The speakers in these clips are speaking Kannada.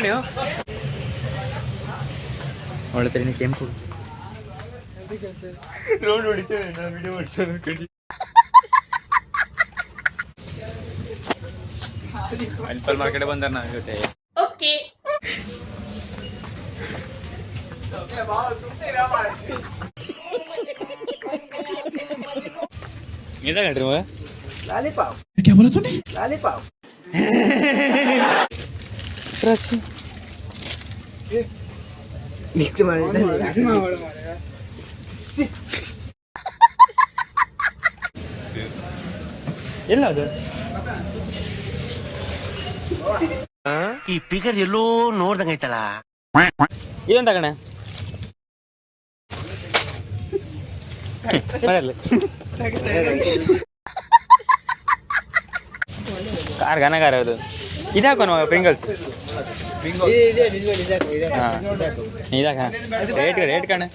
ನೀವು ನೋಡ್ತೀರಿ ನೀವು ಕೆಂಪು ರೋಡ್ ಹೊಡಿತೇವೆ ನಾವು ವಿಡಿಯೋ ಮಾಡ್ತೇವೆ ಕಡಿ ಅಲ್ಪಲ್ ಮಾರ್ಕೆಟ್ ಬಂದಾರ ನಾ ಜೊತೆ ಓಕೆ इधर घट रहा है लॉलीपॉप क्या बोला तूने लॉलीपॉप रस्सी मिक्स मारे ಎಲ್ಲ ಅದು ಈ ಪಿಗರ್ ಎಲ್ಲೋ ನೋಡ್ದಂಗ ಐತಲ್ಲ ಇದೊಂದು ತಗಣ कार गाना गा रहे हो तो इधर कौन होगा प्रिंगल्स हाँ इधर हाँ रेट करना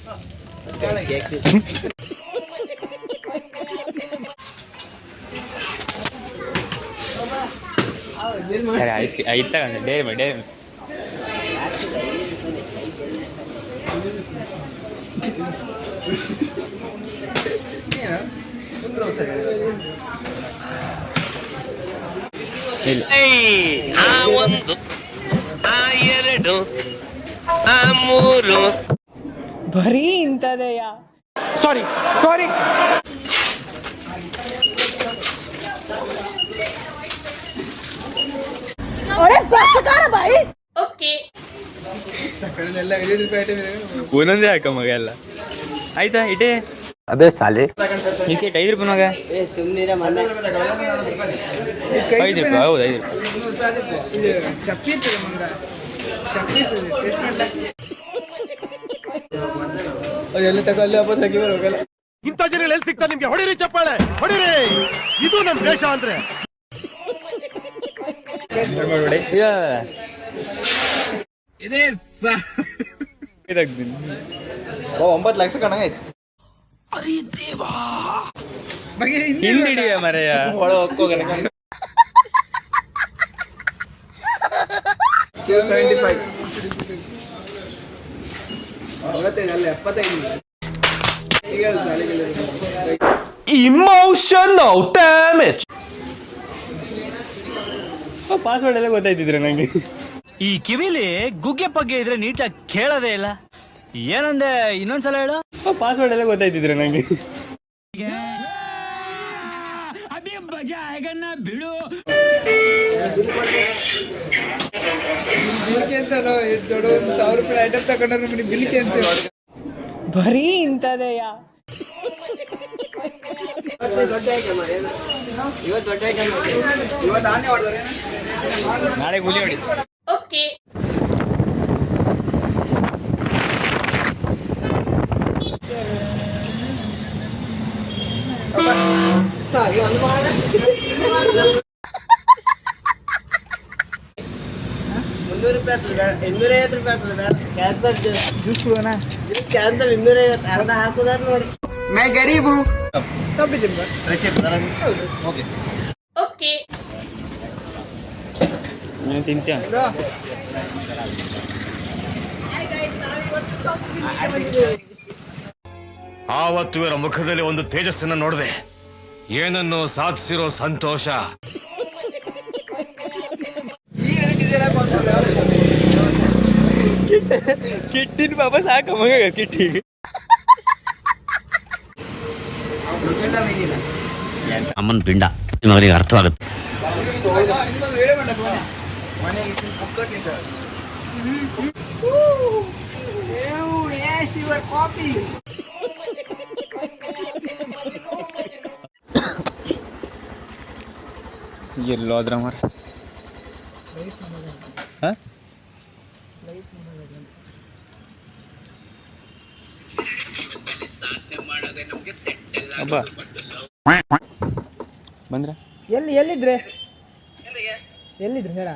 अरे इतना करना डेढ़ में ಆ ಒಂದು ಆ ಎರಡು ಆ ಮೂರು ಬರೀ ಇಂಥದೆಯ ಸಾರಿ ಓಕೆ ಒಂದೊಂದೇ ಹಾಕ ಮಗ ಎಲ್ಲ ಆಯ್ತಾ ಇಟೇ ಅಬೇ ಸಾಲೆ ಟಿಕೆಟ್ 5 ರೂಪಾಯಿ ಮಗ ಸುಮ್ಮನೆ ಮನೆ 5 ರೂಪಾಯಿ ಹೌದು 5 ರೂಪಾಯಿ ಚಪ್ಪಿ ಮಂಗ ಚಪ್ಪಿ ಅದೆಲ್ಲ ತಗೊಳ್ಳಿ ವಾಪಸ್ ಹಾಕಿ ಬರೋಗಲ್ಲ ಇಂಥ ಜನ ಎಲ್ಲಿ ಸಿಗ್ತಾರೆ ನಿಮ್ಗೆ ಹೊಡಿರಿ ಚಪ್ಪಾಳೆ ಹೊಡಿರಿ ಇದು ನಮ್ಮ ದೇಶ ಅಂದ್ರೆ ಇದೇ 9 ಲಕ್ಷ ಕಣಂಗಾಯ್ತು ಹಿಂದಿಡಿಯ ಮರೆಯ ಒಳ ಹೋಗೋಗಲ್ಲ 75 ಅಲ್ಲ 75 ಇಮೋಷನಲ್ ಡ್ಯಾಮೇಜ್ ಪಾಸ್ವರ್ಡ್ ಎಲ್ಲ ಗೊತ್ತಾಯ್ತಿದ್ರೆ ನಂಗೆ ಈ ಕಿವಿಲಿ ಗುಗ್ಗೆ ಪಗ್ಗೆ ಇದ್ರೆ ನೀಟಾಗಿ ಕೇಳೋದೇ ಇಲ್ಲ ಏನಂದೆ ಇನ್ನೊಂದ್ಸಲ ಹೇಳು ಪಾಸ್ವರ್ಡ್ ಎಲ್ಲ ಗೊತ್ತಾಯ್ತಿದ್ರೆ ನಂಗೆ ಬಿಡು ದೊಡ್ಡ 1000 ರೂಪಾಯಿ ಐಟಮ್ ತಗೊಂಡ್ರೆ ಬಿಲ್ಕೆ ಅಂತ ಬರೀ ಇಂಥದೆಯ ನಾಳೆ ಹುಲಿ ಹೊಡಿ ಓಕೆ ಕ್ಯಾನ್ಸಲ್ 250 ಅರ್ಧ ಹಾಕುದಾರ ನೋಡಿ ಮೈ ಗರೀಬು ಓಕೆ ನಾನು ತಿಂತೇನೆ ಆವತ್ತು ಇವರ ಮುಖದಲ್ಲಿ ಒಂದು ತೇಜಸ್ಸನ್ನು ನೋಡಿದೆ ಏನನ್ನು ಸಾಧಿಸಿರೋ ಸಂತೋಷ ಕಿಟ್ಟಿನ ಪಾಪ ಸಾಕ ಮಗ ಕಿಟ್ಟಿ ಅಮ್ಮನ ಪಿಂಡ ಮಗನಿಗೆ ಅರ್ಥವಾಗುತ್ತೆ ಎಲ್ಲೋದ್ರ ಮರ ಬಂದ್ರ ಎಲ್ಲಿದ್ರೆ ಹೇಳ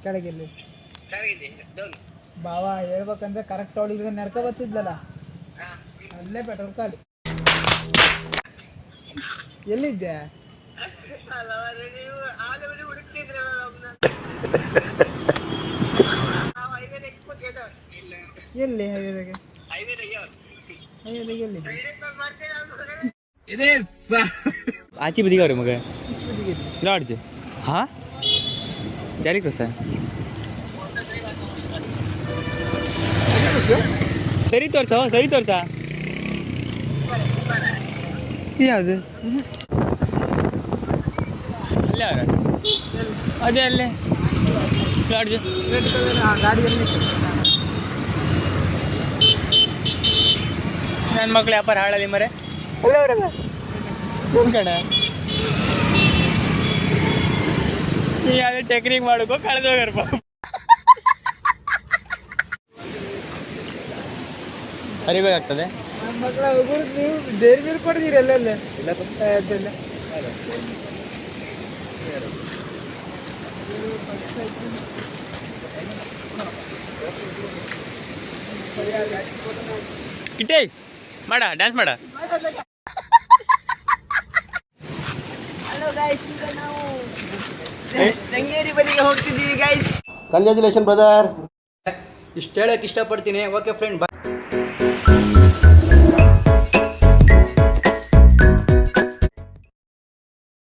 ಕೆಳಗೆ ಬಾವ ಹೇಳ್ಬೇಕಂದ್ರೆ ಕರೆಕ್ಟ್ ಅವಳಿಗೆ ನೆರ್ಕ ಬರ್ತಿದ್ಲಲ್ಲ ಅಲ್ಲೇ ಪೆಟ್ರೋಲ್ ಖಾಲಿ ಎಲ್ಲಿದ್ದೆ ಎಲ್ಲಿ ಹೈವೇದಾಗೆ ಎಲ್ಲಿ ಆಚೆ ಬದಿಗೆ ಅವ್ರೆ ಮಗ ಲಾಡ್ಜ್ ಹಾಂ ಜಾರಿ ಕ್ರಾಸ ಸರಿ ತೋರ್ಸ ಯಾವುದು ಅಲ್ಲೇ ಅವ್ರ ಅದೇ ಅಲ್ಲೇ ಲಾಡ್ಜ್ ರೆಡ್ ಕಲರ್ ಗಾಡಿಯಲ್ಲಿ ನನ್ನ ಮಕ್ಳು ವ್ಯಾಪಾರ ಹಾಳಲ್ಲಿ ಮರೆ ಅಲ್ಲ ಅವರಲ್ಲ ಕಣ ನೀ ಅದೇ ಟೆಕ್ನಿಕ್ ಮಾಡೋಕೋ ಕಳೆದೋಗಾರಪ್ಪ ಅರಿಬೇಕಾಗ್ತದೆ ನಮ್ಮ ಮಕ್ಕಳ ಹುಡುಗರು ನೀವು ಡೈರಿ ಮೇಲೆ ಕೊಡ್ತೀರಿ ಅಲ್ಲೆಲ್ಲ ಅದೆಲ್ಲ ಕಿಟ್ಟೆ ಮಾಡ ಡ್ಯಾನ್ಸ್ ಮಾಡ ಹಲೋ ಗೈಸ್ ಈಗ ನಾವು ಶೃಂಗೇರಿ ಬದಿಗೆ ಹೋಗ್ತಿದ್ದೀವಿ ಗೈಸ್ ಕಂಗ್ರ್ಯಾಚುಲೇಷನ್ ಬ್ರದರ್. ಇಷ್ಟು ಹೇಳಕ್ಕೆ ಇಷ್ಟಪಡ್ತೀನಿ. ಓಕೆ ಫ್ರೆಂಡ್, ಬಾಯ್.